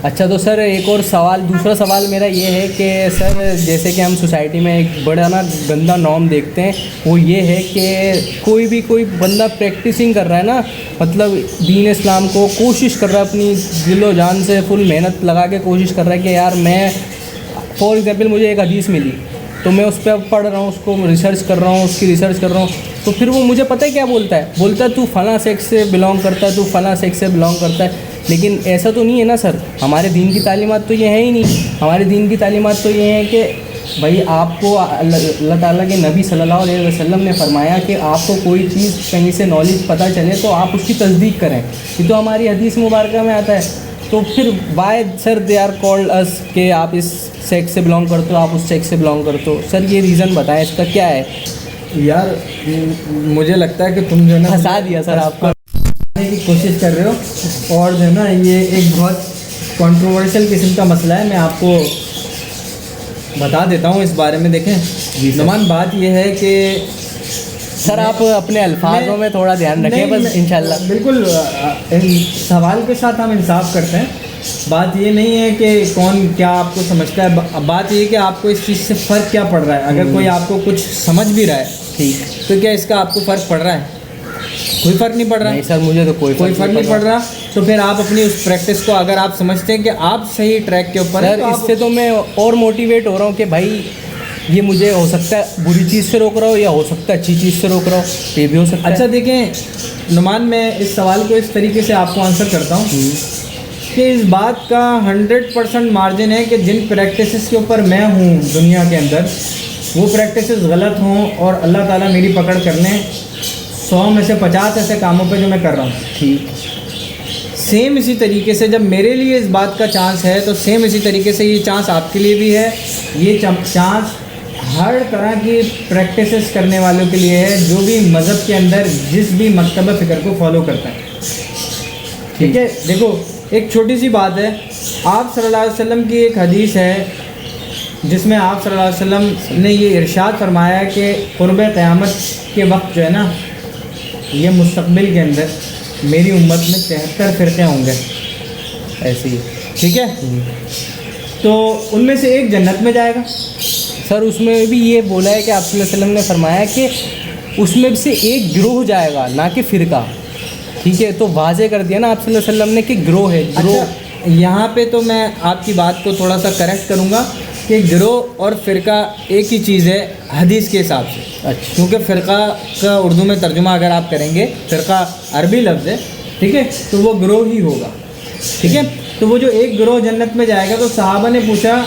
اچھا تو سر ایک اور سوال، دوسرا سوال میرا یہ ہے کہ سر جیسے کہ ہم سوسائٹی میں ایک بڑا نا گندا نارم دیکھتے ہیں، وہ یہ ہے کہ کوئی بندہ پریکٹسنگ کر رہا ہے نا، مطلب دین اسلام کو کوشش کر رہا ہے، اپنی دل و جان سے فل محنت لگا کے کوشش کر رہا ہے کہ یار میں فار ایگزامپل مجھے ایک حدیث ملی تو میں اس پہ پڑھ رہا ہوں، اس کو ریسرچ کر رہا ہوں، اس کی ریسرچ کر رہا ہوں، تو پھر وہ مجھے پتہ ہے کیا بولتا ہے تو فلاں سیکس سے بلانگ کرتا ہے، تو فلاں سیکس سے بلانگ کرتا ہے. لیکن ایسا تو نہیں ہے نا سر، ہمارے دین کی تعلیمات تو یہ ہیں ہی نہیں. ہمارے دین کی تعلیمات تو یہ ہیں کہ بھائی آپ کو اللہ تعالیٰ کے نبی صلی اللہ علیہ وسلم نے فرمایا کہ آپ کو کوئی چیز کہیں سے نالج پتہ چلے تو آپ اس کی تصدیق کریں. یہ تو ہماری حدیث مبارکہ میں آتا ہے. تو پھر why sir they are called اس کہ آپ اس سیکس سے بلانگ کرتے ہو، آپ اس سیکس سے بلانگ کرتے ہو. سر یہ ریزن بتائیں اس کا کیا ہے. یار مجھے لگتا ہے کہ تم جو ہے نا ہنسا دیا سر آپ کو کی کوشش کر رہے ہو، اور جو ہے نا یہ ایک بہت کنٹروورشل قسم کا مسئلہ ہے. میں آپ کو بتا دیتا ہوں اس بارے میں. دیکھیں نعمان، بات یہ ہے کہ سر آپ اپنے الفاظوں میں تھوڑا دھیان رکھیں بس انشاءاللہ. بالکل سوال کے ساتھ ہم انصاف کرتے ہیں. بات یہ نہیں ہے کہ کون کیا آپ کو سمجھتا ہے، بات یہ ہے کہ آپ کو اس چیز سے فرق کیا پڑ رہا ہے. اگر کوئی آپ کو کچھ سمجھ بھی رہا ہے ٹھیک، تو کیا اس کا آپ کو فرق پڑ رہا ہے؟ کوئی فرق نہیں پڑ رہا. نہیں سر مجھے تو کوئی فرق نہیں پڑ رہا. تو پھر آپ اپنی اس پریکٹس کو اگر آپ سمجھتے ہیں کہ آپ صحیح ٹریک کے اوپر، سر اس سے تو میں اور موٹیویٹ ہو رہا ہوں کہ بھائی یہ مجھے ہو سکتا ہے بری چیز سے روک رہا ہو، یا ہو سکتا ہے اچھی چیز سے روک رہا ہو، یہ بھی ہو سکتا ہے. اچھا دیکھیں نعمان، میں اس سوال کو اس طریقے سے آپ کو آنسر کرتا ہوں کہ اس بات کا 100% مارجن ہے کہ جن پریکٹسز کے اوپر میں ہوں دنیا کے اندر، وہ پریکٹسز غلط ہوں اور اللہ تعالیٰ میری پکڑ کر لیں 100 میں سے 50 ایسے کاموں پہ جو میں کر رہا ہوں ٹھیک. سیم اسی طریقے سے جب میرے لیے اس بات کا چانس ہے تو سیم اسی طریقے سے یہ چانس آپ کے لیے بھی ہے. یہ چانس ہر طرح کی پریکٹسز کرنے والوں کے لیے ہے جو بھی مذہب کے اندر جس بھی مکتبہ فکر کو فالو کرتا ہے. ٹھیک ہے، دیکھو ایک چھوٹی سی بات ہے. آپ صلی اللہ علیہ وسلم کی ایک حدیث ہے جس میں آپ صلی اللہ علیہ وسلم نے یہ ارشاد فرمایا کہ قرب قیامت کے وقت جو ہے نا، یہ مستقبل کے اندر میری امت میں 73 فرقے ہوں گے ایسی. ٹھیک ہے، تو ان میں سے ایک جنت میں جائے گا. سر اس میں بھی یہ بولا ہے کہ آپ صلی اللہ علیہ وسلم نے فرمایا کہ اس میں سے ایک گروہ جائے گا، نہ کہ فرقہ. ٹھیک ہے، تو واضح کر دیا نا آپ صلی اللہ علیہ وسلم نے کہ گروہ ہے. گروہ یہاں پہ تو میں آپ کی بات کو تھوڑا سا کریکٹ کروں گا کہ گروہ اور فرقہ ایک ہی چیز ہے حدیث کے حساب سے. اچھا، کیونکہ فرقہ کا اردو میں ترجمہ اگر آپ کریں گے، فرقہ عربی لفظ ہے ٹھیک ہے، تو وہ گروہ ہی ہوگا. ٹھیک ہے، تو وہ جو ایک گروہ جنت میں جائے گا، تو صحابہ نے پوچھا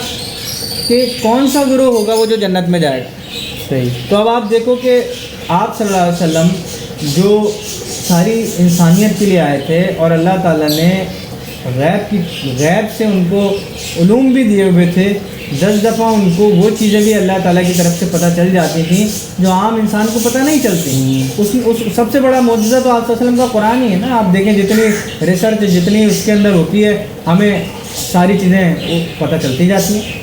کہ کون سا گروہ ہوگا وہ جو جنت میں جائے گا. صحیح. تو اب آپ دیکھو کہ آپ صلی اللہ علیہ وسلم جو ساری انسانیت کے لیے آئے تھے اور اللہ تعالیٰ نے غیب سے ان کو علوم بھی دیے ہوئے تھے. 10 دفعہ ان کو وہ چیزیں بھی اللہ تعالیٰ کی طرف سے پتہ چل جاتی تھیں جو عام انسان کو پتہ نہیں چلتی. اس سب سے بڑا معجزہ تو آپ صلی اللہ علیہ وسلم کا قرآن ہی ہے نا. آپ دیکھیں جتنی ریسرچ جتنی اس کے اندر ہوتی ہے، ہمیں ساری چیزیں پتہ چلتی جاتی ہیں.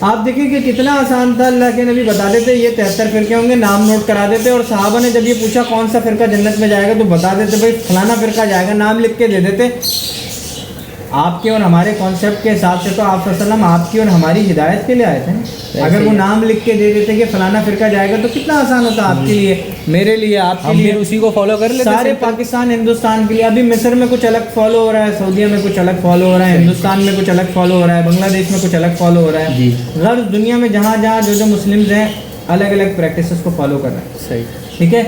آپ دیکھیں کہ کتنا آسان تھا. اللہ کے نبی بتا دیتے یہ 73 فرقے ہوں گے، نام نوٹ کرا دیتے، اور صحابہ نے جب یہ پوچھا کون سا فرقہ جنت میں جائے گا تو بتا دیتے بھائی فلانا فرقہ جائے گا، نام لکھ کے دے دیتے. آپ کے اور ہمارے کانسیپٹ کے حساب سے تو آپ صلی اللہ علیہ وسلم آپ کی اور ہماری ہدایت کے لیے آئے تھے. اگر وہ نام لکھ کے دے دیتے کہ فلانا فرقہ جائے گا تو کتنا آسان ہوتا آپ کے لیے، میرے لیے، آپ کے لیے. اسی کو فالو کر لیتے سارے پاکستان ہندوستان کے لیے. ابھی مصر میں کچھ الگ فالو ہو رہا ہے، سعودیہ میں کچھ الگ فالو ہو رہا ہے، ہندوستان میں کچھ الگ فالو ہو رہا ہے، بنگلہ دیش میں کچھ الگ فالو ہو رہا ہے. جی، غرض دنیا میں جہاں جہاں جو مسلمز ہیں الگ الگ پریکٹسز کو فالو کر رہے ہیں. صحیح. ٹھیک ہے،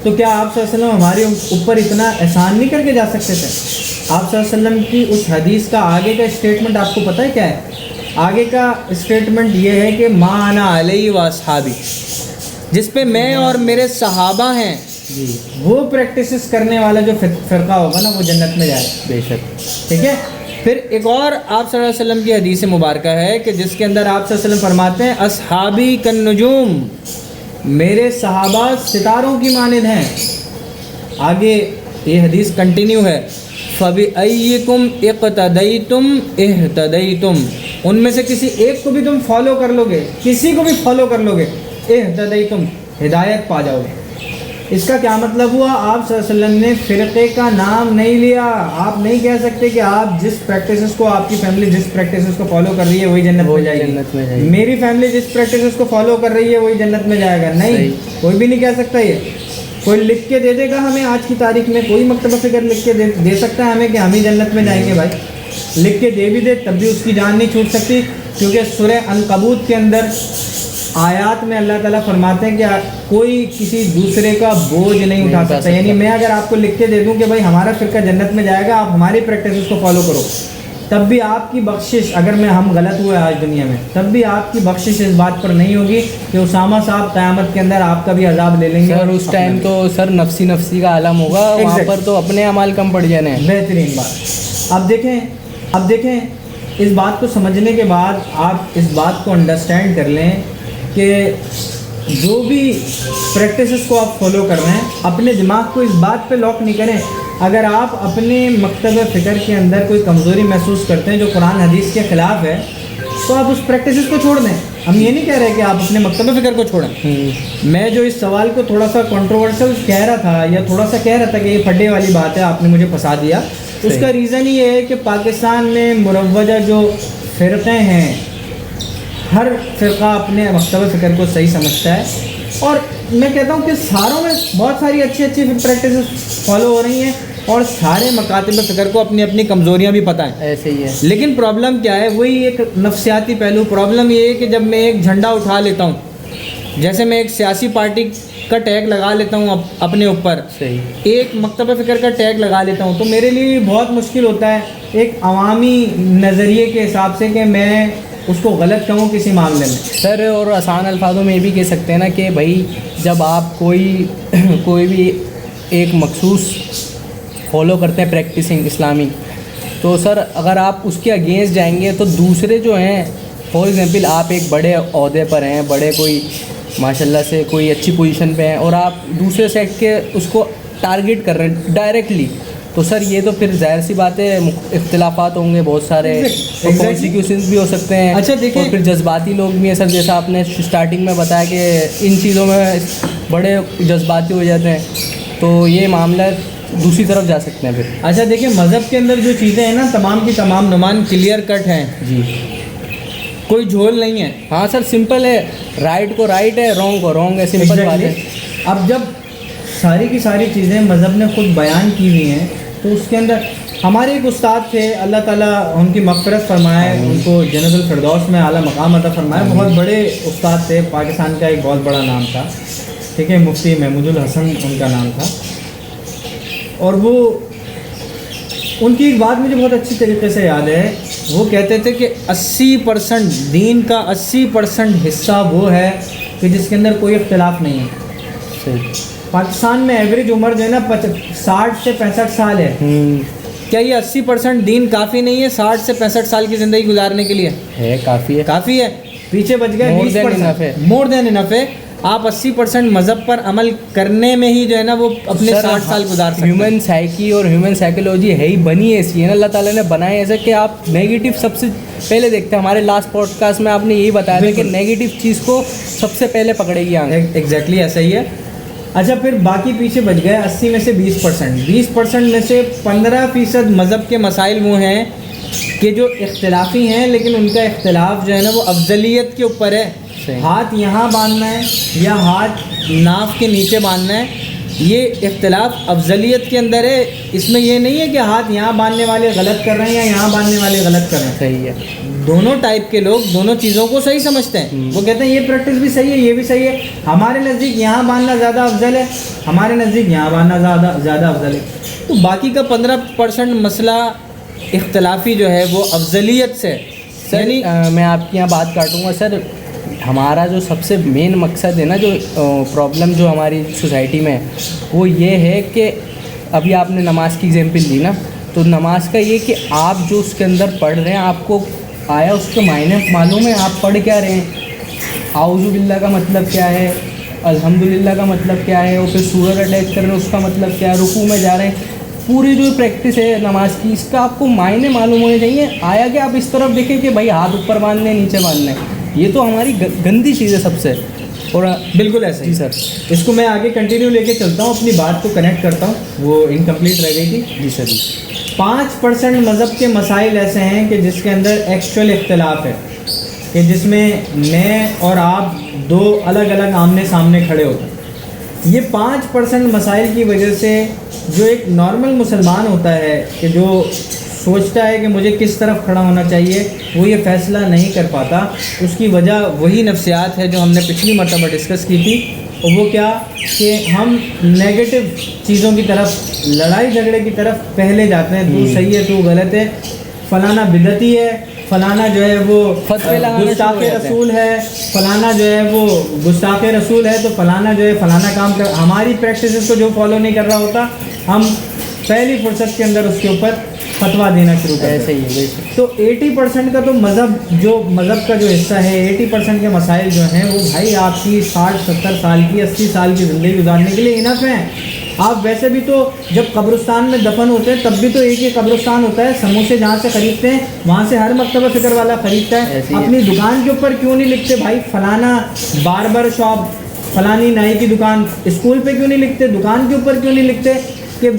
تو کیا آپ صلی اللہ علیہ وسلم ہمارے اوپر اتنا احسان نہیں کر کے جا سکتے تھے؟ آپ صلی اللہ علیہ وسلم کی اس حدیث کا آگے کا اسٹیٹمنٹ آپ کو پتہ ہے کیا ہے؟ آگے کا اسٹیٹمنٹ یہ ہے کہ ما انا علیہ و اصحابی، جس پہ میں اور میرے صحابہ ہیں، جی، وہ پریکٹسز کرنے والا جو فرقہ ہوگا نا وہ جنت میں جائے. بے شک. ٹھیک ہے. پھر ایک اور آپ صلی اللہ علیہ وسلم کی حدیث مبارکہ ہے کہ جس کے اندر آپ صلی اللہ علیہ وسلم فرماتے ہیں اصحابی کالنجوم، میرے صحابہ ستاروں کی مانند ہیں. آگے یہ حدیث کنٹینیو ہے، فَبِأَيِّكُمْ اِقْتَدَيْتُمْ اِهْتَدَيْتُمْ، ان میں سے کسی ایک کو بھی تم فالو کر لو گے، کسی کو بھی فالو کر لو گے، اِهْتَدَيْتُمْ، ہدایت پا جاؤ گے. اس کا کیا مطلب ہوا؟ آپ صلی اللہ علیہ وسلم نے فرقے کا نام نہیں لیا. آپ نہیں کہہ سکتے کہ آپ جس پریکٹسز کو, آپ کی فیملی جس پریکٹسز کو فالو کر رہی ہے وہی جنت میں جائے گی, میری فیملی جس پریکٹسز کو فالو کر رہی ہے وہی جنت میں جائے گا. نہیں, کوئی بھی نہیں کہہ سکتا. یہ کوئی لکھ کے دے دے گا ہمیں آج کی تاریخ میں, کوئی مکتبہ فکر لکھ کے دے سکتا ہے ہمیں کہ ہم ہی جنت میں جائیں گے؟ بھائی لکھ کے دے بھی دے تب بھی اس کی جان نہیں چھوٹ سکتی, کیونکہ سورہ عنکبوت کے اندر آیات میں اللہ تعالیٰ فرماتے ہیں کہ کوئی کسی دوسرے کا بوجھ نہیں اٹھا سکتا. یعنی میں اگر آپ کو لکھ کے دے دوں کہ بھائی ہمارا فرقہ جنت میں جائے گا, آپ ہماری پریکٹسز کو فالو کرو, تب بھی آپ کی بخشش, اگر ہم غلط ہوئے آج دنیا میں, تب بھی آپ کی بخشش اس بات پر نہیں ہوگی کہ اسامہ صاحب قیامت کے اندر آپ کا بھی عذاب لے لیں گے. سر اس ٹائم تو سر نفسی نفسی کا عالم ہوگا, وہاں پر تو اپنے اعمال کم پڑ جانے ہیں. بہترین بات. اب دیکھیں اس بات کو سمجھنے کے بعد آپ اس بات کو انڈرسٹینڈ کر لیں کہ جو بھی پریکٹسز کو آپ فالو کر رہے ہیں, اپنے دماغ کو اس بات پہ لاک نہیں کریں. اگر آپ اپنے مکتبہ فکر کے اندر کوئی کمزوری محسوس کرتے ہیں جو قرآن حدیث کے خلاف ہے, تو آپ اس پریکٹسز کو چھوڑ دیں. ہم یہ نہیں کہہ رہے کہ آپ اپنے مکتبہ فکر کو چھوڑیں. میں جو اس سوال کو تھوڑا سا کنٹروورشل کہہ رہا تھا, یا تھوڑا سا کہہ رہا تھا کہ یہ پھڈے والی بات ہے, آپ نے مجھے پھنسا دیا. اس کا ریزن یہ ہے کہ پاکستان میں مروجہ جو فرقے ہیں, ہر فرقہ اپنے مکتبہ فکر کو صحیح سمجھتا ہے, اور میں کہتا ہوں کہ ساروں میں بہت ساری اچھی اچھی پریکٹسز فالو ہو رہی ہیں, اور سارے مکاتب فکر کو اپنی اپنی کمزوریاں بھی پتہ ہیں. ایسے ہی ہے. لیکن پرابلم کیا ہے؟ وہی ایک نفسیاتی پہلو. پرابلم یہ ہے کہ جب میں ایک جھنڈا اٹھا لیتا ہوں, جیسے میں ایک سیاسی پارٹی کا ٹیگ لگا لیتا ہوں اپنے اوپر, ایک مکتبہ فکر کا ٹیگ لگا لیتا ہوں, تو میرے لیے بہت مشکل ہوتا ہے ایک عوامی نظریے کے حساب سے کہ میں اس کو غلط کہوں کسی معاملے میں. سر اور آسان الفاظوں میں یہ بھی کہہ سکتے ہیں نا کہ بھائی جب آپ کوئی بھی ایک مخصوص فالو کرتے ہیں پریکٹسنگ اسلامی, تو سر اگر آپ اس کے اگینسٹ جائیں گے تو دوسرے جو ہیں, فار ایگزامپل آپ ایک بڑے عہدے پر ہیں, بڑے کوئی ماشاء اللہ سے کوئی اچھی پوزیشن پہ ہیں, اور آپ دوسرے سیٹ کے اس کو ٹارگیٹ کر رہے ہیں ڈائریکٹلی, تو سر یہ تو پھر ظاہر سی بات ہے اختلافات ہوں گے بہت سارے, پروسیکیوشنز بھی ہو سکتے ہیں. اچھا دیکھیں, اور پھر جذباتی لوگ بھی ہیں سر, جیسا آپ نے اسٹارٹنگ میں بتایا کہ ان چیزوں میں بڑے جذباتی ہو جاتے ہیں, تو یہ معاملہ دوسری طرف جا سکتے ہیں پھر. اچھا دیکھیں, مذہب کے اندر جو چیزیں ہیں نا, تمام کی تمام نمان کلیئر کٹ ہیں. جی, کوئی جھول نہیں ہے. ہاں سر, سمپل ہے, رائٹ کو رائٹ ہے, رانگ کو رانگ ہے, سمپل بات ہے. اب جب ساری کی ساری چیزیں مذہب نے خود بیان کی ہوئی ہیں, تو اس کے اندر ہمارے ایک استاد تھے, اللہ تعالیٰ ان کی مغفرت فرمائے, ان کو جنت الفردوس میں اعلیٰ مقام عطا فرمائے. بہت بڑے استاد تھے, پاکستان کا ایک بہت بڑا نام تھا, ٹھیک ہے, مفتی محمود الحسن ان کا نام تھا. اور وہ ان کی ایک بات مجھے بہت اچھی طریقے سے یاد ہے. وہ کہتے تھے کہ 80% دین کا 80% حصہ وہ ہے کہ جس کے اندر کوئی اختلاف نہیں ہے. پاکستان میں ایوریج عمر جو ہے نا 60 سے 65 سال ہے. کیا یہ 80% دین کافی نہیں ہے 60 سے 65 سال کی زندگی گزارنے کے لیے؟ ہے, کافی ہے, کافی ہے. پیچھے بچ گئے 20%, مور دین انف ہے. آپ 80% مذہب پر عمل کرنے میں ہی جو ہے نا وہ اپنے 60 سال گزار سکتے ہیں. ہیومن سائیکی اور ہیومن سائیکولوجی ہے ہی بنی ایسی ہے نا, اللہ تعالیٰ نے بنائے ایسا کہ آپ نیگیٹو سب سے پہلے دیکھتے ہیں. ہمارے لاسٹ پوڈ کاسٹ میں آپ نے یہی بتایا تھا کہ نیگیٹو چیز کو سب سے پہلے پکڑے گی آنکھ. ایگزیکٹلی ایسا ہی ہے. اچھا, پھر باقی پیچھے بچ گئے 80 میں سے 20% میں سے 15% مذہب کے مسائل وہ ہیں کہ جو اختلافی ہیں, لیکن ان کا اختلاف جو ہے نا وہ افضلیت کے اوپر ہے. ہاتھ یہاں باندھنا ہے یا ہاتھ ناف کے نیچے باندھنا ہے, یہ اختلاف افضلیت کے اندر ہے. اس میں یہ نہیں ہے کہ ہاتھ یہاں باندھنے والے غلط کر رہے ہیں یا یہاں باندھنے والے غلط کر رہے ہیں. صحیح ہے, دونوں ٹائپ کے لوگ دونوں چیزوں کو صحیح سمجھتے ہیں. وہ کہتے ہیں یہ پریکٹس بھی صحیح ہے, یہ بھی صحیح ہے, ہمارے نزدیک یہاں باندھنا زیادہ افضل ہے, ہمارے نزدیک یہاں باندھنا زیادہ افضل ہے. تو باقی کا 15% مسئلہ اختلافی جو ہے وہ افضلیت سے. یعنی میں آپ کی یہاں بات کاٹوں گا سر. ہمارا جو سب سے مین مقصد ہے نا, جو پرابلم جو ہماری سوسائٹی میں وہ یہ ہے کہ ابھی آپ نے نماز کی ایگزامپل دی نا, تو نماز کا یہ کہ آپ جو اس کے اندر پڑھ رہے ہیں آپ کو آیا اس کے معنی معلوم ہے, آپ پڑھ کیا رہے ہیں, اعوذ باللہ کا مطلب کیا ہے, الحمدللہ کا مطلب کیا ہے, اور پھر سورہ اٹیچ کر رہے ہیں اس کا مطلب کیا ہے, رکوع میں جا رہے ہیں. پوری جو پریکٹس ہے نماز کی اس کا آپ کو معنی معلوم ہونے چاہیے. آیا کہ آپ اس طرف دیکھیں کہ بھائی ہاتھ اوپر باندھنے نیچے باندھنے, یہ تو ہماری گندی چیز ہے سب سے. اور بالکل ایسا ہی جی سر. اس کو میں آگے کنٹینیو لے کے چلتا ہوں، اپنی بات کو کنیکٹ کرتا ہوں، وہ انکمپلیٹ رہ گئی تھی. جی سر. 5% مذہب کے مسائل ایسے ہیں کہ جس کے اندر ایکچوئل اختلاف ہے، کہ جس میں میں اور آپ دو الگ الگ آمنے سامنے کھڑے ہوتے ہیں. یہ 5% مسائل کی وجہ سے جو ایک نارمل مسلمان ہوتا ہے کہ جو سوچتا ہے کہ مجھے کس طرف کھڑا ہونا چاہیے، وہ یہ فیصلہ نہیں کر پاتا. اس کی وجہ وہی نفسیات ہے جو ہم نے پچھلی مرتبہ ڈسکس کی تھی. اور وہ کیا کہ ہم نیگیٹو چیزوں کی طرف، لڑائی جھگڑے کی طرف پہلے جاتے ہیں. تو صحیح ہے، تو غلط ہے، فلانا بدعتی ہے، فلانا جو ہے وہ گستاخ رسول ہے، فلانا جو ہے وہ گستاخ رسول ہے، تو فلانا جو ہے فلانا کام کر، ہماری پریکٹسز کو جو فالو نہیں کر رہا ہوتا، ہم پہلی فرصت کے اندر اس کے اوپر فتویٰ دینا شروع کرتے ہیں. تو 80% کا تو مذہب کا جو حصہ ہے، 80% کے مسائل جو ہیں وہ بھائی آپ کی 60-70 سال کی 80 سال کی زندگی گزارنے کے لیے انف ہیں. آپ ویسے بھی تو جب قبرستان میں دفن ہوتے ہیں تب بھی تو ایک ہی قبرستان ہوتا ہے. سموسے جہاں سے خریدتے ہیں وہاں سے ہر مکتبہ فکر والا خریدتا ہے. اپنی دکان کے اوپر کیوں نہیں لکھتے بھائی فلانا باربر شاپ، فلانی نائی کی دکان؟ اسکول پہ کیوں نہیں لکھتے؟ دکان کے اوپر کیوں نہیں لکھتے؟ کہ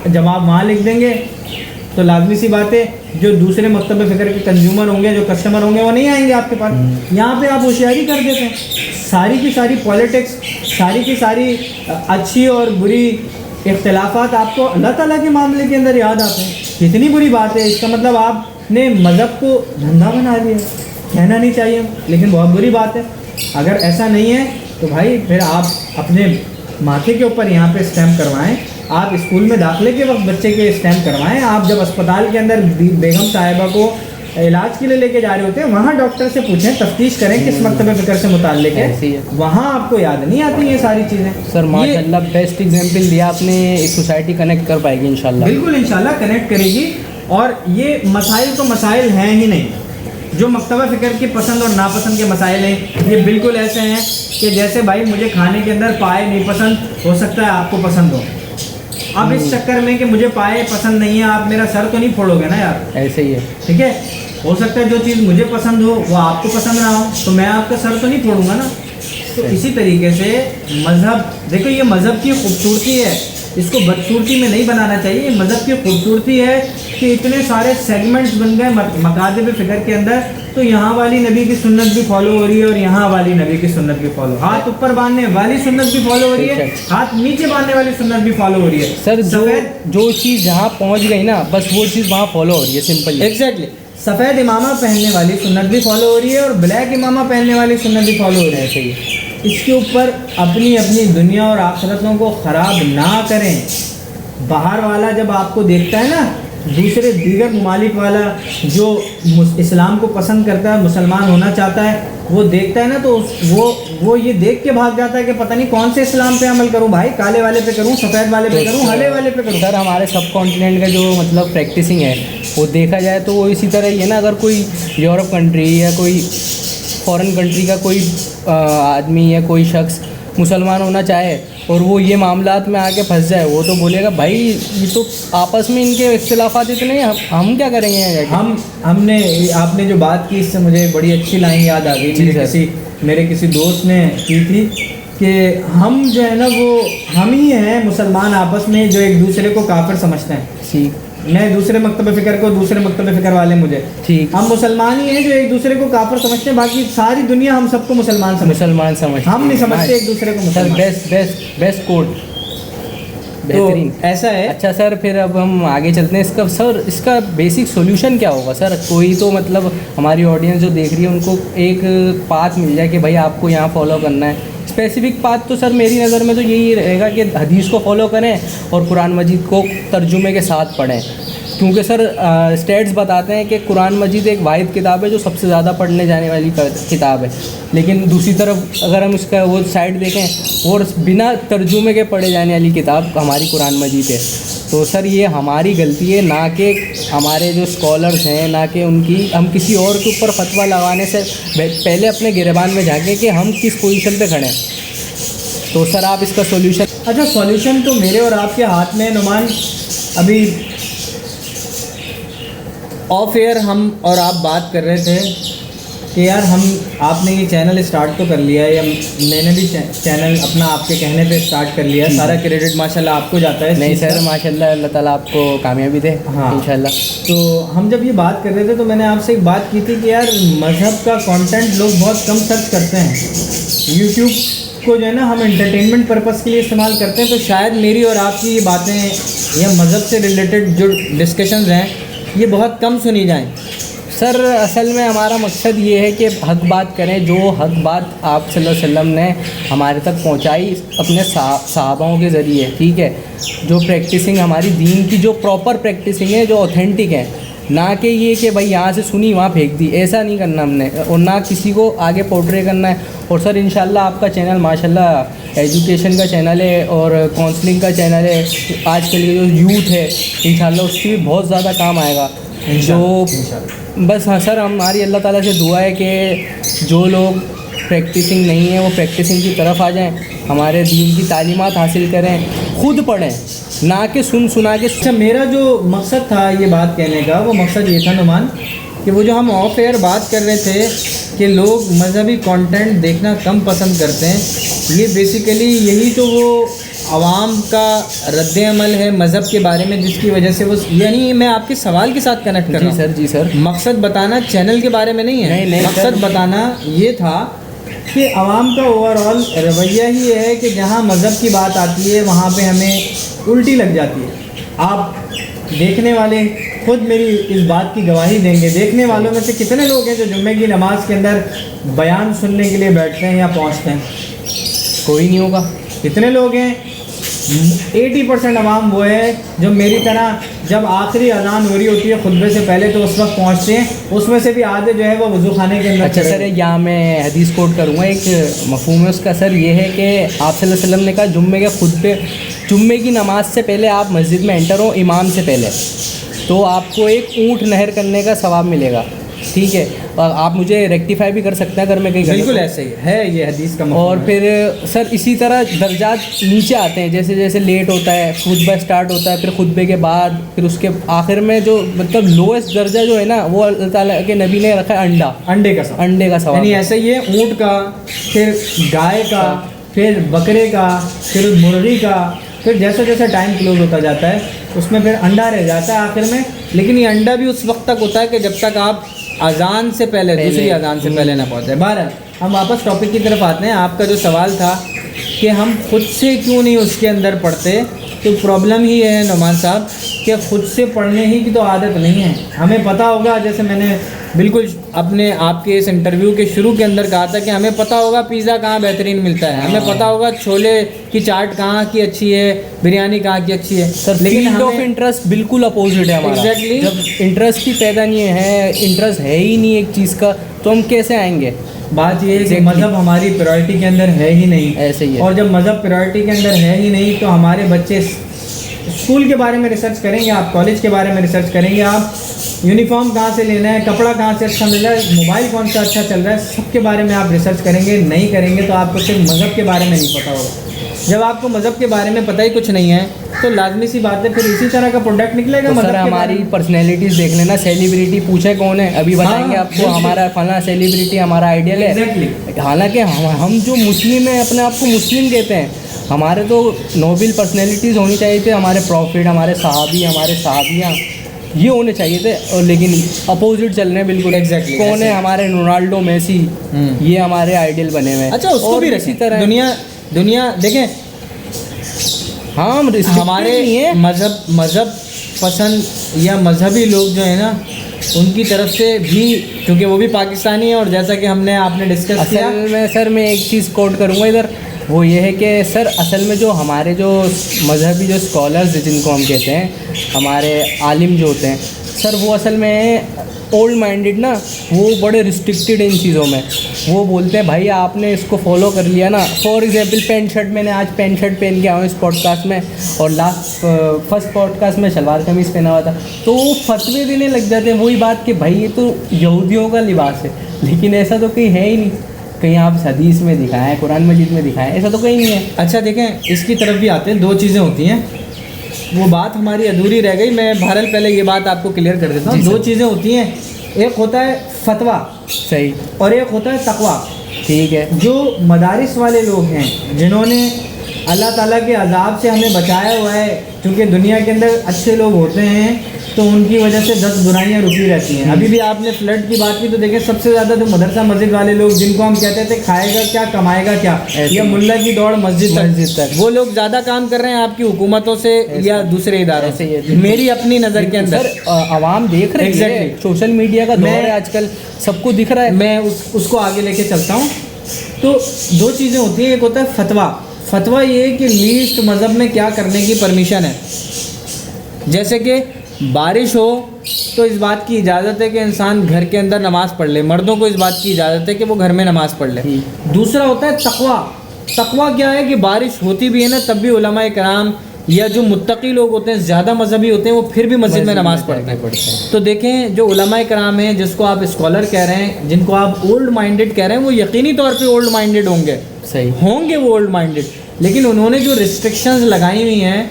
جب آپ وہاں لکھ دیں گے تو لازمی سی بات ہے جو دوسرے مکتبہ فکر کے کنزیومر ہوں گے، جو کسٹمر ہوں گے، وہ نہیں آئیں گے آپ کے پاس. یہاں پہ آپ ہوشیاری کر دیتے ہیں. ساری کی ساری پالیٹکس، ساری کی ساری اچھی اور بری اختلافات آپ کو اللہ تعالیٰ کے معاملے کے اندر یاد آتے ہیں. کتنی بری بات ہے. اس کا مطلب آپ نے مذہب کو دھندا بنا لیا. کہنا نہیں چاہیے لیکن بہت بری بات ہے. اگر ایسا نہیں ہے تو بھائی پھر آپ اپنے ماتھے کے اوپر یہاں پہ اسٹیمپ کروائیں. آپ اسکول میں داخلے کے وقت بچے کے اسٹیمپ کروائیں. آپ جب اسپتال کے اندر بیگم صاحبہ کو علاج کے لیے لے کے جا رہے ہوتے ہیں وہاں ڈاکٹر سے پوچھیں، تفتیش کریں کس مکتبہ فکر سے متعلق ہے. وہاں آپ کو یاد نہیں آتی یہ ساری چیزیں. سر ماشاء اللہ بیسٹ ایگزامپل دیا آپ نے. ایک سوسائٹی کنیکٹ کر پائے گی انشاءاللہ. بالکل انشاءاللہ کنیکٹ کرے گی. اور یہ مسائل تو مسائل ہیں ہی نہیں. جو مکتبہ فکر کی پسند اور ناپسند کے مسائل ہیں یہ بالکل ایسے ہیں کہ جیسے بھائی مجھے کھانے کے اندر پائے نہیں پسند، ہو سکتا ہے آپ کو پسند ہو. اب اس چکر میں کہ مجھے پائے پسند نہیں ہے آپ میرا سر تو نہیں پھوڑو گے نا یار. ایسے ہی ہے. ٹھیک ہے، ہو سکتا ہے جو چیز مجھے پسند ہو وہ آپ کو پسند نہ ہو، تو میں آپ کا سر تو نہیں پھوڑوں گا نا. تو اسی طریقے سے مذہب، دیکھو یہ مذہب کی خوبصورتی ہے، اس کو بدصورتی میں نہیں بنانا چاہیے. یہ مذہب کی خوبصورتی ہے کہ اتنے سارے سیگمنٹس بن گئے مکاتب فکر کے اندر. تو یہاں والی نبی کی سنت بھی فالو ہو رہی ہے اور یہاں والی نبی کی سنت بھی فالو، ہاتھ اوپر باندھنے والی سنت بھی فالو ہو رہی ہے، ہاتھ نیچے باندھنے والی سنت بھی فالو ہو رہی ہے. سر جو چیز جہاں پہنچ گئی نا بس وہ چیز وہاں فالو ہو رہی ہے. سمپل. ایگزیکٹلی. سفید امامہ پہننے والی سنت بھی فالو ہو رہی ہے اور بلیک امامہ پہننے والی سنت بھی فالو ہو رہی ہے. ایسے ہی. اس کے اوپر اپنی دنیا اور آخرتوں کو خراب نہ کریں. باہر والا جب آپ کو دیکھتا ہے نا، دوسرے دیگر ممالک والا جو اسلام کو پسند کرتا ہے، مسلمان ہونا چاہتا ہے، وہ دیکھتا ہے نا تو وہ یہ دیکھ کے بھاگ جاتا ہے کہ پتہ نہیں کون سے اسلام پہ عمل کروں بھائی، کالے والے پہ کروں، سفید والے پہ کروں، ہرے والے پہ کروں. سر ہمارے سب کانٹیننٹ کا جو مطلب پریکٹسنگ ہے وہ دیکھا جائے تو وہ اسی طرح ہی ہے نا. اگر کوئی یورپ کنٹری یا کوئی فورن کنٹری کا کوئی آدمی یا کوئی شخص مسلمان ہونا چاہے اور وہ یہ معاملات میں آ کے پھنس جائے، وہ تو بولے گا بھائی یہ تو آپس میں ان کے اختلافات اتنے ہیں، ہم کیا کریں گے. ہم نے آپ نے جو بات کی اس سے مجھے بڑی اچھی لائن یاد آ گئی. میرے کسی دوست نے کی تھی کہ ہم جو ہے نا وہ ہم ہی ہیں مسلمان آپس میں جو ایک دوسرے کو کافر سمجھتے ہیں. ٹھیک. میں دوسرے مکتبہ فکر کو، دوسرے مکتبہ فکر والے مجھے. ٹھیک. ہم مسلمان ہی ہیں جو ایک دوسرے کو کافر سمجھتے ہیں، باقی ساری دنیا ہم سب کو مسلمان سمجھتے. ہم نہیں سمجھتے ایک دوسرے کو مسلمان. بیسٹ کوٹ. بہترین. ایسا ہے. اچھا سر پھر اب ہم آگے چلتے ہیں. اس کا بیسک سولوشن کیا ہوگا سر؟ کوئی تو مطلب ہماری آڈینس جو دیکھ رہی ہے ان کو ایک پاتھ مل جائے کہ بھائی آپ کو یہاں فالو کرنا ہے. اسپیسیفک پاتھ تو سر میری نظر میں تو یہی رہے گا کہ حدیث کو فالو کریں اور قرآن مجید کو ترجمے کے ساتھ پڑھیں. کیونکہ سر اسٹیٹس بتاتے ہیں کہ قرآن مجید ایک واحد کتاب ہے جو سب سے زیادہ پڑھنے جانے والی کتاب ہے، لیکن دوسری طرف اگر ہم اس کا وہ سائڈ دیکھیں اور بنا ترجمے کے پڑھے جانے والی کتاب ہماری قرآن مجید ہے. تو سر یہ ہماری غلطی ہے، نہ کہ ہمارے جو اسکالرس ہیں، نہ کہ ان کی. ہم کسی اور کے اوپر فتویٰ لگانے سے پہلے اپنے گریبان میں جھانکیں کہ ہم کس پوزیشن پہ کھڑے ہیں. تو سر آپ اس کا سولوشن. اچھا سولوشن تو میرے اور آپ کے ہاتھ میں. نعمان ابھی آف ایئر ہم اور آپ بات کر رہے تھے کہ یار آپ نے یہ چینل اسٹارٹ تو کر لیا ہے، یا میں نے بھی چینل اپنا آپ کے کہنے پہ اسٹارٹ کر لیا ہے، سارا کریڈٹ ماشاءاللہ آپ کو جاتا ہے؟ نہیں سر، ماشاءاللہ اللہ تعالیٰ آپ کو کامیابی دے انشاءاللہ۔ تو ہم جب یہ بات کر رہے تھے تو میں نے آپ سے ایک بات کی تھی کہ یار مذہب کا کانٹینٹ لوگ بہت کم سرچ کرتے ہیں، یوٹیوب کو جو ہے نا ہم انٹرٹینمنٹ پرپس کے لیے استعمال کرتے ہیں، تو شاید میری اور آپ کی یہ باتیں یا مذہب سے ریلیٹڈ جو ڈسکشنز ہیں یہ بہت کم سنی جائیں۔ سر اصل میں ہمارا مقصد یہ ہے کہ حق بات کریں، جو حق بات آپ صلی اللہ علیہ وسلم نے ہمارے تک پہنچائی اپنے صحاباؤں کے ذریعے، ٹھیک ہے، جو پریکٹسنگ ہماری دین کی جو پراپر پریکٹسنگ ہے، جو اوتھینٹک ہے، نہ کہ یہ کہ بھائی یہاں سے سنی وہاں پھینک دی، ایسا نہیں کرنا ہم نے، اور نہ کسی کو آگے پورٹرے کرنا ہے۔ اور سر انشاءاللہ آپ کا چینل ماشاءاللہ ایجوکیشن کا چینل ہے اور کاؤنسلنگ کا چینل ہے، آج کل کے جو یوتھ ہے انشاءاللہ اس کی بھی بہت زیادہ کام آئے گا۔ جو بس ہاں سر، ہماری اللہ تعالیٰ سے دعا ہے کہ جو لوگ پریکٹسنگ نہیں ہیں وہ پریکٹسنگ کی طرف آ جائیں، ہمارے دین کی تعلیمات حاصل کریں، خود پڑھیں، نہ کہ سنا کے۔ اچھا، میرا جو مقصد تھا یہ بات کہنے کا، وہ مقصد یہ تھا نعمان کہ وہ جو ہم آف ایئر بات کر رہے تھے کہ لوگ مذہبی کانٹینٹ دیکھنا کم پسند کرتے ہیں، یہ بیسیکلی یہی تو وہ عوام کا رد عمل ہے مذہب کے بارے میں، جس کی وجہ سے وہ، یعنی میں آپ کے سوال کے ساتھ کنیکٹ کر رہا ہوں۔ جی سر مقصد بتانا چینل کے بارے میں نہیں ہے، مقصد بتانا یہ تھا کہ عوام کا اوور آل رویہ ہی یہ ہے کہ جہاں مذہب کی بات آتی ہے وہاں پہ ہمیں الٹی لگ جاتی ہے۔ آپ دیکھنے والے خود میری اس بات کی گواہی دیں گے، دیکھنے والوں میں سے کتنے لوگ ہیں جو جمعے کی نماز کے اندر بیان سننے کے لیے بیٹھتے ہیں یا پہنچتے ہیں؟ کوئی نہیں ہوگا۔ کتنے لوگ ہیں؟ 80% عوام وہ ہے جو میری طرح جب آخری اذان ہو رہی ہوتی ہے خطبے سے پہلے تو اس وقت پہنچتے ہیں، اس میں سے بھی آدھے جو ہے وہ وضو خانے کے اندر۔ اچھا سر، یہاں میں حدیث کوٹ کروں گا، ایک مفہوم ہے اس کا سر، یہ ہے کہ آپ صلی اللہ علیہ وسلم نے کہا جمعے کی نماز سے پہلے آپ مسجد میں انٹر ہو امام سے پہلے، تو آپ کو ایک اونٹ نہر کرنے کا ثواب ملے گا، ٹھیک ہے، اور آپ مجھے ریکٹیفائی بھی کر سکتے ہیں اگر میں کہیں بالکل ایسے ہی ہے یہ حدیث کا مفہوم۔ اور پھر سر اسی طرح درجات نیچے آتے ہیں، جیسے جیسے لیٹ ہوتا ہے، خطبہ اسٹارٹ ہوتا ہے، پھر خطبے کے بعد، پھر اس کے آخر میں جو مطلب لوئسٹ درجہ جو ہے نا وہ اللہ تعالیٰ کے نبی نے رکھا ہے انڈے کا ثواب، یعنی ایسے ہی ہے اونٹ کا، پھر گائے کا، پھر بکرے کا، پھر مرغی کا، پھر جیسا جیسا ٹائم کلوز ہوتا جاتا ہے اس میں پھر انڈا رہ جاتا ہے آخر میں، لیکن یہ انڈا بھی اس وقت تک ہوتا ہے کہ جب تک آپ اذان سے پہلے دوسری اذان سے پہلے نہ پہنچے۔ بہرحال ہم واپس ٹاپک کی طرف آتے ہیں۔ آپ کا جو سوال تھا کہ ہم خود سے کیوں نہیں اس کے اندر پڑھتے، تو پرابلم ہی ہے نعمان صاحب کہ خود سے پڑھنے ہی کی تو عادت نہیں ہے۔ ہمیں پتہ ہوگا، جیسے میں نے بالکل اپنے آپ کے اس انٹرویو کے شروع کے اندر کہا تھا کہ ہمیں پتہ ہوگا پیزا کہاں بہترین ملتا ہے، ہمیں پتہ ہوگا چھولے کی چاٹ کہاں کی اچھی ہے، بریانی کہاں کی اچھی ہے، لیکن فیلڈ آف انٹرسٹ بالکل اپوزٹ ہے ہمارا۔ ایگزیکٹلی، جب انٹرسٹ ہی پیدا نہیں ہے، انٹرسٹ ہے ہی نہیں ایک چیز کا، تو ہم کیسے آئیں گے؟ بات یہ ہے کہ مذہب ہماری پرائرٹی کے اندر ہے ہی نہیں، ایسے ہی ہے، اور جب مذہب پرائرٹی کے اندر ہے ہی نہیں تو ہمارے بچے اسکول کے بارے میں ریسرچ کریں گے، آپ کالج کے بارے میں ریسرچ کریں گے، آپ یونیفارم کہاں سے لینا ہے، کپڑا کہاں سے اچھا مل رہا ہے، موبائل کون سا اچھا چل رہا ہے، سب کے بارے میں آپ ریسرچ کریں گے، نہیں کریں گے تو آپ کو صرف مذہب کے بارے میں نہیں پتہ ہوگا۔ جب آپ کو مذہب کے بارے میں پتہ ہی کچھ نہیں ہے تو لازمی سی بات ہے پھر اسی طرح کا پروڈکٹ نکلے گا۔ سر ہماری پرسنالٹیز دیکھ لینا، سیلیبریٹی پوچھیں کون ہے، ابھی بتائیں گے آپ کو ہمارا فلاں سیلیبریٹی ہمارا آئیڈیل ہے، حالانکہ ہم جو مسلم ہیں اپنے آپ کو مسلم کہتے ہیں، ہمارے تو نوبل پرسنالٹیز ہونی چاہیے تھے، ہمارے پروفٹ، ہمارے صحابی، ہمارے صحابیاں یہ ہونے چاہیے تھے، اور لیکن اپوزٹ چل رہے ہیں بالکل۔ ایگزیکٹلی کون ہے ہمارے رونالڈو، میسی، یہ ہمارے آئیڈیل بنے ہوئے ہیں۔ اچھا اس کو بھی اسی طرح دنیا دیکھیں، ہاں ہمارے مذہب پسند یا مذہبی لوگ جو ہیں نا ان کی طرف سے بھی، کیونکہ وہ بھی پاکستانی ہیں، اور جیسا کہ ہم نے آپ نے ڈسکس کیا، اصل میں سر میں ایک چیز کوٹ کروں گا ادھر، وہ یہ ہے کہ سر اصل میں جو ہمارے جو مذہبی جو اسکالرز جن کو ہم کہتے ہیں، ہمارے عالم جو ہوتے ہیں سر، وہ اصل میں اولڈ مائنڈیڈ نا، وہ بڑے ریسٹرکٹیڈ ان چیزوں میں، وہ بولتے ہیں بھائی آپ نے اس کو فالو کر لیا نا، فار ایگزامپل پینٹ شرٹ، میں نے آج پینٹ شرٹ پہن کے آیا ہوں اس پوڈ کاسٹ میں، اور فرسٹ پوڈ کاسٹ میں شلوار قمیض پہنا ہوا تھا، تو وہ فتوے دینے لگ جاتے ہیں، وہی بات کہ بھائی یہ تو یہودیوں کا لباس ہے، لیکن ایسا تو کہیں ہے ہی نہیں، کہیں آپ حدیث میں دکھائیں، قرآن مجید میں دکھائیں، ایسا تو کہیں نہیں ہے۔ اچھا دیکھیں، اس کی طرف بھی آتے ہیں، دو چیزیں ہوتی ہیں، وہ بات ہماری ادھوری رہ گئی، میں بہرحال پہلے یہ بات آپ کو کلیئر کر دیتا ہوں۔ دو چیزیں ہوتی ہیں، ایک ہوتا ہے فتویٰ، صحیح. اور ایک ہوتا ہے تقویٰ. ٹھیک ہے. جو مدارس والے لوگ ہیں جنہوں نے اللہ تعالیٰ کے عذاب سے ہمیں بچایا ہوا ہے، کیونکہ دنیا کے اندر اچھے لوگ ہوتے ہیں تو ان کی وجہ سے 10 برائیاں رکی رہتی ہیں. ابھی بھی آپ نے فلڈ کی بات کی تو دیکھیں سب سے زیادہ جو مدرسہ مسجد والے لوگ جن کو ہم کہتے تھے کھائے گا کیا کمائے گا کیا، یا ملا کی دوڑ مسجد تک، وہ لوگ زیادہ کام کر رہے ہیں آپ کی حکومتوں سے یا دوسرے اداروں سے. میری اپنی نظر کے اندر عوام دیکھ رہے ہیں، سوشل میڈیا کا دور ہے آج کل، سب کو دکھ رہا ہے. میں اس کو آگے لے کے چلتا ہوں. تو دو چیزیں ہوتی ہیں، ایک ہوتا ہے فتویٰ. فتویٰ یہ ہے کہ لیسٹ مذہب میں کیا کرنے کی پرمیشن ہے. جیسے کہ بارش ہو تو اس بات کی اجازت ہے کہ انسان گھر کے اندر نماز پڑھ لے، مردوں کو اس بات کی اجازت ہے کہ وہ گھر میں نماز پڑھ لے. دوسرا ہوتا ہے تقویٰ. تقویٰ کیا ہے کہ بارش ہوتی بھی ہے نا تب بھی علماء کرام یا جو متقی لوگ ہوتے ہیں زیادہ مذہبی ہوتے ہیں وہ پھر بھی مسجد میں نماز پڑھتے ہیں. تو دیکھیں جو علماء کرام ہیں جس کو آپ اسکالر کہہ رہے ہیں، جن کو آپ اولڈ مائنڈڈ کہہ رہے ہیں، وہ یقینی طور پہ اولڈ مائنڈڈ ہوں گے. صحیح ہوں گے وہ اولڈ مائنڈڈ، لیکن انہوں نے جو ریسٹرکشنز لگائی ہوئی ہیں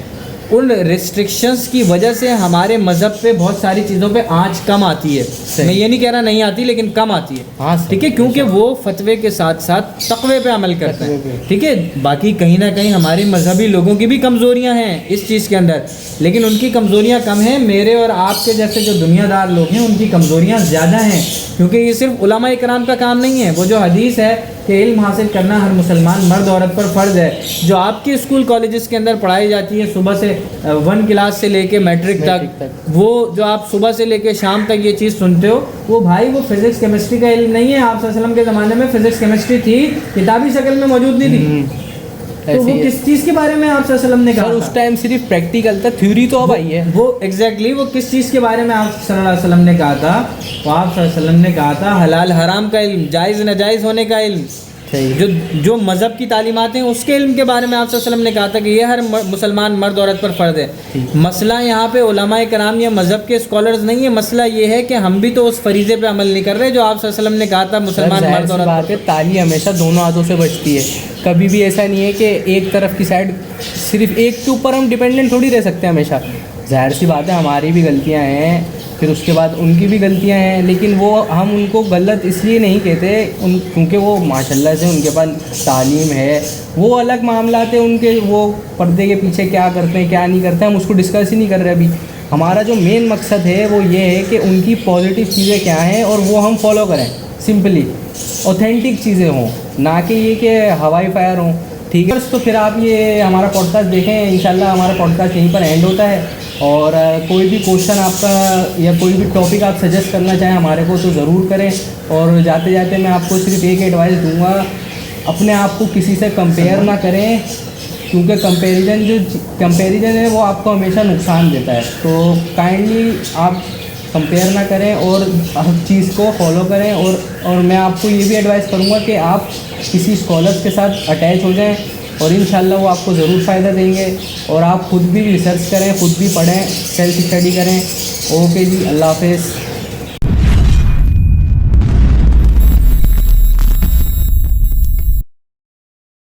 ان ریسٹرکشنز کی وجہ سے ہمارے مذہب پہ بہت ساری چیزوں پہ آنچ کم آتی ہے. میں یہ نہیں کہہ رہا نہیں آتی، لیکن کم آتی ہے. ٹھیک ہے، کیونکہ وہ فتوے کے ساتھ ساتھ تقوی پہ عمل کرتے ہیں. ٹھیک ہے، باقی کہیں نہ کہیں ہمارے مذہبی لوگوں کی بھی کمزوریاں ہیں اس چیز کے اندر، لیکن ان کی کمزوریاں کم ہیں. میرے اور آپ کے جیسے جو دنیا دار لوگ ہیں ان کی کمزوریاں زیادہ ہیں، کیونکہ یہ صرف علماء کرام کا کام نہیں ہے. وہ جو حدیث ہے کہ علم حاصل کرنا ہر مسلمان مرد عورت پر فرض ہے، جو آپ کے اسکول کالجز کے اندر پڑھائی جاتی ہے صبح سے 1 کلاس سے لے کے میٹرک تک، وہ جو آپ صبح سے لے کے شام تک یہ چیز سنتے ہو، وہ بھائی وہ فزکس کیمسٹری کا علم نہیں ہے. آپ صلی اللہ علیہ وسلم کے زمانے میں فزکس کیمسٹری تھی، کتابی شکل میں موجود نہیں تھی. تو وہ کس چیز کے بارے میں آپ صلی اللہ علیہ وسلم نے کہا؟ اس ٹائم صرف پریکٹیکل تھا، تھیوری تو اب آئی ہے. وہ ایگزیکٹلی وہ کس چیز کے بارے میں آپ صلی اللہ علیہ وسلم نے کہا تھا؟ وہ آپ صلی اللہ علیہ وسلم نے کہا تھا حلال حرام کا علم، جائز ناجائز ہونے کا علم، جو مذہب کی تعلیمات ہیں اس کے علم کے بارے میں آپ صلی اللہ علیہ وسلم نے کہا تھا کہ یہ ہر مسلمان مرد عورت پر فرض ہے. مسئلہ یہاں پہ علماء کرام یا مذہب کے اسکالرز نہیں ہے، مسئلہ یہ ہے کہ ہم بھی تو اس فریضے پہ عمل نہیں کر رہے جو آپ صلی اللہ علیہ وسلم نے کہا تھا مسلمان مرد عورت پر. تالی ہمیشہ دونوں ہاتھوں سے بچتی ہے، کبھی بھی ایسا نہیں ہے کہ ایک طرف کی سائڈ صرف ایک کے اوپر ہم ڈیپینڈنٹ تھوڑی رہ سکتے ہیں ہمیشہ. ظاہر سی بات ہے ہماری بھی غلطیاں ہیں، پھر اس کے بعد ان کی بھی غلطیاں ہیں، لیکن وہ ہم ان کو غلط اس لیے نہیں کہتے کیونکہ وہ ماشاءاللہ سے ان کے پاس تعلیم ہے، وہ الگ معاملات ہیں ان کے، وہ پردے کے پیچھے کیا کرتے ہیں کیا نہیں کرتے ہیں ہم اس کو ڈسکس ہی نہیں کر رہے. ابھی ہمارا جو مین مقصد ہے وہ یہ ہے کہ ان کی پازیٹیو چیزیں کیا ہیں اور وہ ہم فالو کریں، سمپلی اوتھینٹک چیزیں ہوں، نہ کہ یہ کہ ہوائی فائر ہوں. ٹھیک ہے، تو پھر آپ یہ ہمارا پوڈ کاسٹ دیکھیں. انشاءاللہ ہمارا پوڈ کاسٹ یہیں پر اینڈ ہوتا ہے، اور کوئی بھی کوشچن آپ کا یا کوئی بھی ٹاپک آپ سجیسٹ کرنا چاہیں ہمارے کو تو ضرور کریں. اور جاتے جاتے میں آپ کو صرف ایک ایڈوائس دوں گا، اپنے آپ کو کسی سے کمپیئر نہ کریں، کیونکہ کمپیریزن ہے وہ آپ کو ہمیشہ نقصان دیتا ہے. تو کائنڈلی آپ کمپیئر نہ کریں اور ہر چیز کو فالو کریں. اور میں آپ کو یہ بھی ایڈوائس کروں گا کہ آپ کسی اسکالرس کے ساتھ اٹیچ ہو جائیں، اور انشاءاللہ وہ آپ کو ضرور فائدہ دیں گے. اور آپ خود بھی ریسرچ کریں، خود بھی پڑھیں، سیلف اسٹڈی کریں. اوکے جی، اللہ حافظ.